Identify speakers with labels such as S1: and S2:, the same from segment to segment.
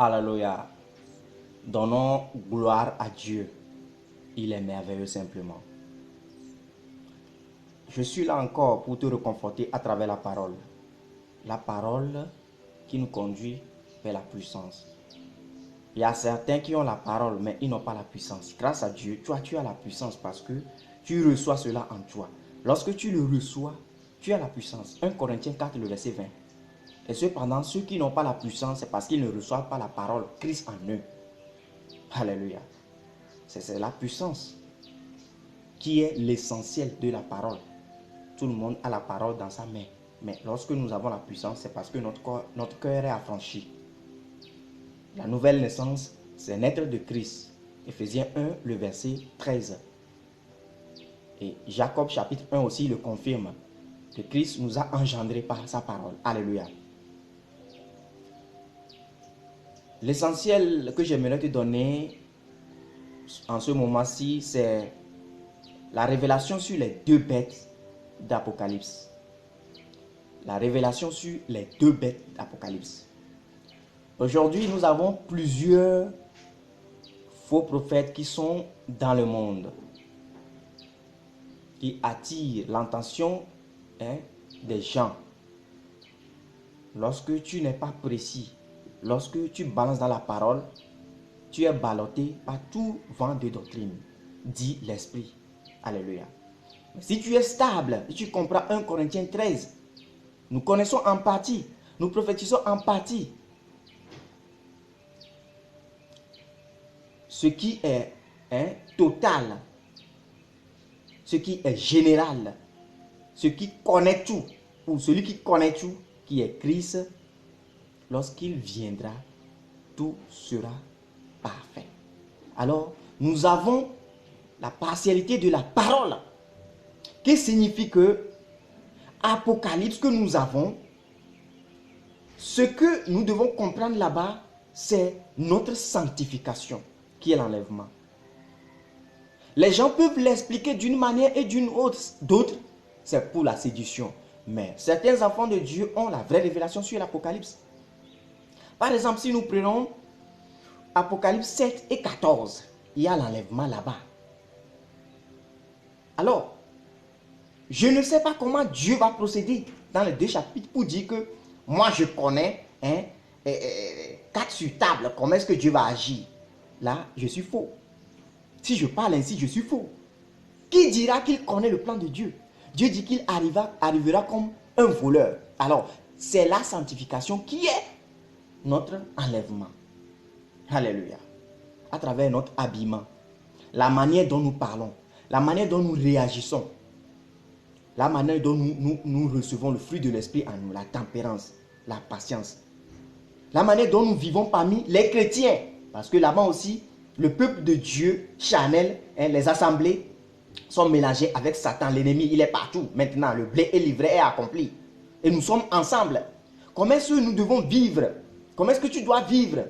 S1: Alléluia. Donnons gloire à Dieu. Il est merveilleux simplement. Je suis là encore pour te réconforter à travers la parole. La parole qui nous conduit vers la puissance. Il y a certains qui ont la parole, mais ils n'ont pas la puissance. Grâce à Dieu, toi, tu as la puissance parce que tu reçois cela en toi. Lorsque tu le reçois, tu as la puissance. 1 Corinthiens 4, le verset 20. Et cependant, ceux qui n'ont pas la puissance, c'est parce qu'ils ne reçoivent pas la parole Christ en eux. Alléluia. C'est la puissance qui est l'essentiel de la parole. Tout le monde a la parole dans sa main. Mais lorsque nous avons la puissance, c'est parce que notre cœur est affranchi. La nouvelle naissance, c'est naître de Christ. Éphésiens 1, le verset 13. Et Jacob chapitre 1 aussi le confirme. Que Christ nous a engendrés par sa parole. Alléluia. L'essentiel que j'aimerais te donner en ce moment-ci, c'est la révélation sur les deux bêtes d'Apocalypse. La révélation sur les deux bêtes d'Apocalypse. Aujourd'hui, nous avons plusieurs faux prophètes qui sont dans le monde, qui attirent l'attention des gens. Lorsque tu n'es pas précis, lorsque tu balances dans la parole, tu es ballotté par tout vent de doctrine, dit l'Esprit. Alléluia. Si tu es stable, si tu comprends 1 Corinthiens 13, nous connaissons en partie, nous prophétisons en partie. Ce qui est total, ce qui est général, ce qui connaît tout, ou celui qui connaît tout, qui est Christ, lorsqu'il viendra, tout sera parfait. Alors, nous avons la partialité de la parole, qui signifie que Apocalypse que nous avons, ce que nous devons comprendre là-bas, c'est notre sanctification, qui est l'enlèvement. Les gens peuvent l'expliquer d'une manière et d'une autre. D'autres, c'est pour la séduction. Mais certains enfants de Dieu ont la vraie révélation sur l'Apocalypse. Par exemple, si nous prenons Apocalypse 7 et 14, il y a l'enlèvement là-bas. Alors, je ne sais pas comment Dieu va procéder dans les deux chapitres pour dire que moi je connais 4 sur table, comment est-ce que Dieu va agir. Là, je suis faux. Si je parle ainsi, je suis faux. Qui dira qu'il connaît le plan de Dieu? Dieu dit qu'il arrivera comme un voleur. Alors, c'est la sanctification qui est notre enlèvement. Alléluia. À travers notre habillement, la manière dont nous parlons, la manière dont nous réagissons, la manière dont nous recevons le fruit de l'esprit en nous, la tempérance, la patience, la manière dont nous vivons parmi les chrétiens. Parce que là-bas aussi, le peuple de Dieu, charnel, les assemblées sont mélangées avec Satan. L'ennemi, il est partout. Maintenant, le blé est livré et accompli. Et nous sommes ensemble. Comment est-ce que nous devons vivre? Comment est-ce que tu dois vivre?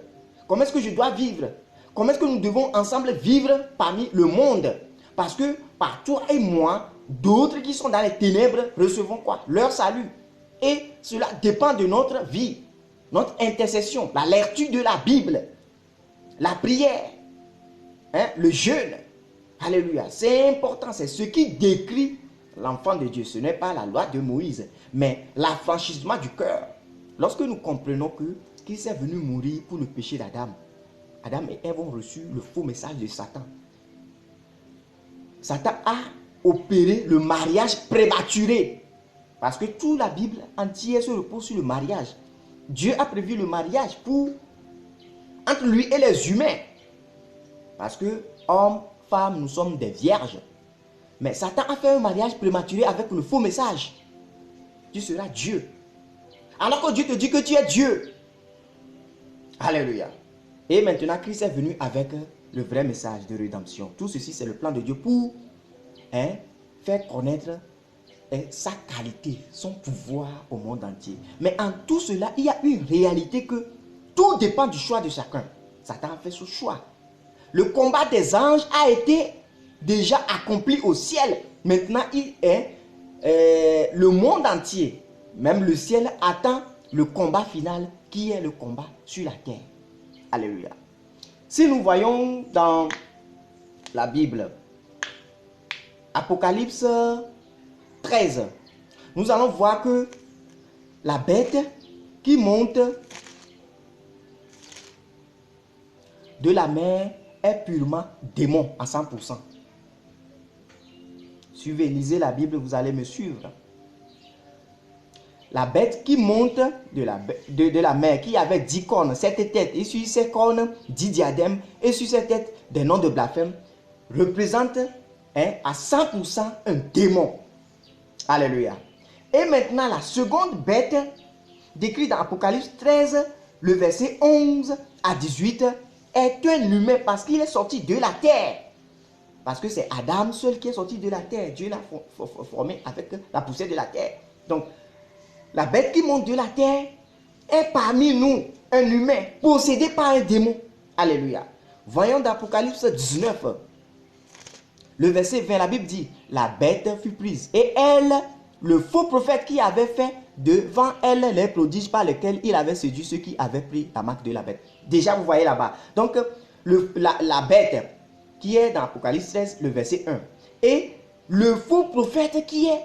S1: Comment est-ce que je dois vivre? Comment est-ce que nous devons ensemble vivre parmi le monde? Parce que par toi et moi, d'autres qui sont dans les ténèbres recevront quoi? Leur salut. Et cela dépend de notre vie, notre intercession, la lecture de la Bible, la prière, le jeûne. Alléluia. C'est important, c'est ce qui décrit l'enfant de Dieu. Ce n'est pas la loi de Moïse, mais l'affranchissement du cœur. Lorsque nous comprenons que Christ est venu mourir pour le péché d'Adam, Adam et Ève ont reçu le faux message de Satan. Satan a opéré le mariage prématuré. Parce que toute la Bible entière se repose sur le mariage. Dieu a prévu le mariage entre lui et les humains. Parce que hommes, femmes, nous sommes des vierges. Mais Satan a fait un mariage prématuré avec le faux message. Tu seras Dieu. Alors que Dieu te dit que tu es Dieu. Alléluia. Et maintenant, Christ est venu avec le vrai message de rédemption. Tout ceci, c'est le plan de Dieu pour faire connaître sa qualité, son pouvoir au monde entier. Mais en tout cela, il y a une réalité que tout dépend du choix de chacun. Satan a fait ce choix. Le combat des anges a été déjà accompli au ciel. Maintenant, il est le monde entier, même le ciel, attend le combat final qui est le combat sur la terre. Alléluia. Si nous voyons dans la Bible, Apocalypse 13, nous allons voir que la bête qui monte de la mer est purement démon à 100%. Suivez, lisez la Bible, vous allez me suivre. La bête qui monte de la mer, qui avait 10 cornes, 7 têtes, et sur ces cornes, 10 diadèmes, et sur ces têtes, des noms de blasphème, représente à 100% un démon. Alléluia. Et maintenant, la seconde bête, décrite dans Apocalypse 13, le verset 11 à 18, est un humain parce qu'il est sorti de la terre. Parce que c'est Adam seul qui est sorti de la terre. Dieu l'a formé avec la poussière de la terre. Donc, la bête qui monte de la terre est parmi nous un humain possédé par un démon. Alléluia. Voyons dans Apocalypse 19, le verset 20, la Bible dit, la bête fut prise et elle, le faux prophète qui avait fait devant elle les prodiges par lesquels il avait séduit ceux qui avaient pris la marque de la bête. Déjà, vous voyez là-bas. Donc, la bête qui est dans Apocalypse 13, le verset 1. Et le faux prophète qui est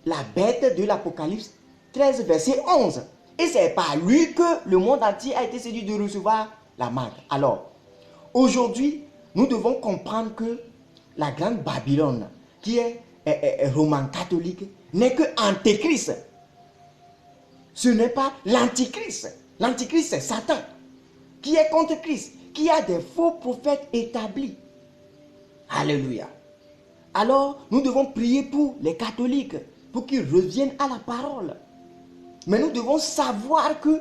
S1: la bête de l'Apocalypse 13, verset 11. Et c'est par lui que le monde entier a été séduit de recevoir la marque. Alors, aujourd'hui, nous devons comprendre que la grande Babylone, qui est roman catholique, n'est que antéchrist. Ce n'est pas l'antichrist. L'antichrist, c'est Satan, qui est contre Christ, qui a des faux prophètes établis. Alléluia. Alors, nous devons prier pour les catholiques, pour qu'ils reviennent à la parole. Mais nous devons savoir que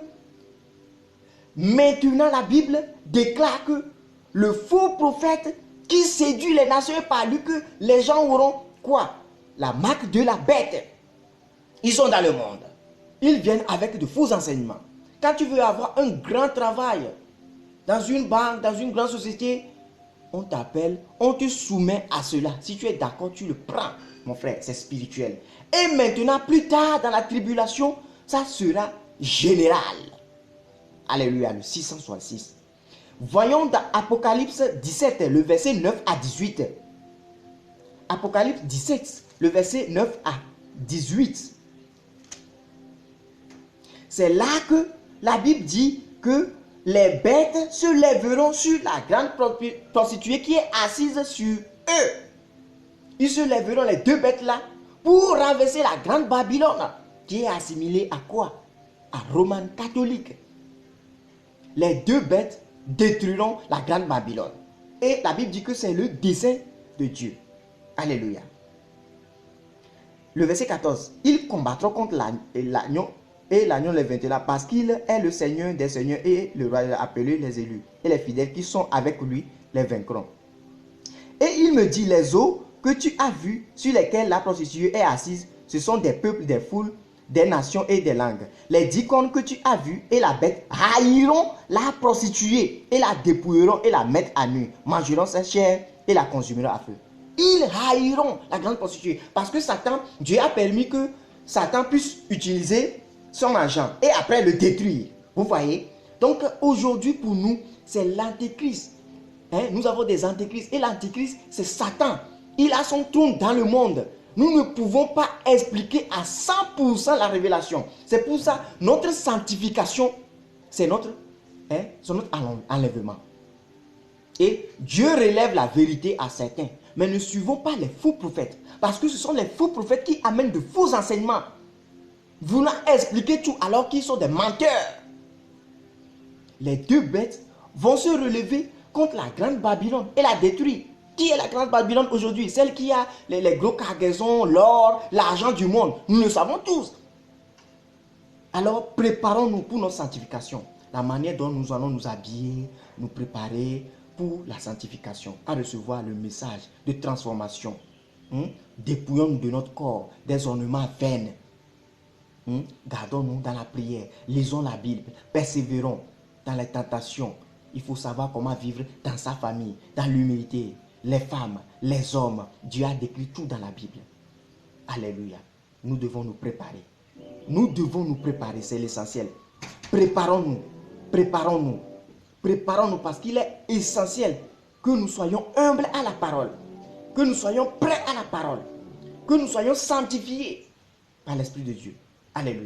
S1: maintenant la Bible déclare que le faux prophète qui séduit les nations est par lui que les gens auront quoi? La marque de la bête. Ils sont dans le monde. Ils viennent avec de faux enseignements. Quand tu veux avoir un grand travail dans une banque, dans une grande société, on t'appelle, on te soumet à cela. Si tu es d'accord, tu le prends, mon frère, c'est spirituel. Et maintenant, plus tard, dans la tribulation, ça sera général. Alléluia, le 666. Voyons dans Apocalypse 17, le verset 9 à 18. Apocalypse 17, le verset 9 à 18. C'est là que la Bible dit que les bêtes se lèveront sur la grande prostituée qui est assise sur eux. Ils se lèveront, les deux bêtes là, pour renverser la grande Babylone, qui est assimilée à quoi? À Roman catholique. Les deux bêtes détruiront la grande Babylone. Et la Bible dit que c'est le dessein de Dieu. Alléluia. Le verset 14. Ils combattront contre l'agneau et l'agneau les vainquera parce qu'il est le Seigneur des seigneurs et le roi a appelé les élus. Et les fidèles qui sont avec lui les vaincront. Et il me dit, les eaux que tu as vues sur lesquelles la prostituée est assise, ce sont des peuples, des foules, des nations et des langues. Les 10 cornes que tu as vues et la bête haïront la prostituée et la dépouilleront et la mettent à nu, mangeront sa chair et la consumeront à feu. Ils haïront la grande prostituée parce que Satan, Dieu a permis que Satan puisse utiliser son argent et après le détruire. Vous voyez? Donc aujourd'hui pour nous, c'est l'antéchrist. Nous avons des antéchrists et l'antéchrist, c'est Satan. Il a son trône dans le monde. Nous ne pouvons pas expliquer à 100% la révélation. C'est pour ça notre sanctification, c'est notre enlèvement. Et Dieu relève la vérité à certains. Mais ne suivons pas les faux prophètes. Parce que ce sont les faux prophètes qui amènent de faux enseignements. Voulant expliquer tout alors qu'ils sont des menteurs. Les deux bêtes vont se relever contre la grande Babylone et la détruire. Qui est la grande Babylone aujourd'hui? Celle qui a les gros cargaisons, l'or, l'argent du monde. Nous le savons tous. Alors préparons-nous pour notre sanctification. La manière dont nous allons nous habiller, nous préparer pour la sanctification, à recevoir le message de transformation. Dépouillons-nous de notre corps, des ornements vains. Gardons-nous dans la prière, lisons la Bible, persévérons dans les tentations. Il faut savoir comment vivre dans sa famille, dans l'humilité. Les femmes, les hommes, Dieu a décrit tout dans la Bible. Alléluia. Nous devons nous préparer. Nous devons nous préparer, c'est l'essentiel. Préparons-nous, préparons-nous. préparons-nous parce qu'il est essentiel que nous soyons humbles à la parole, que nous soyons prêts à la parole, que nous soyons sanctifiés par l'Esprit de Dieu. Alléluia.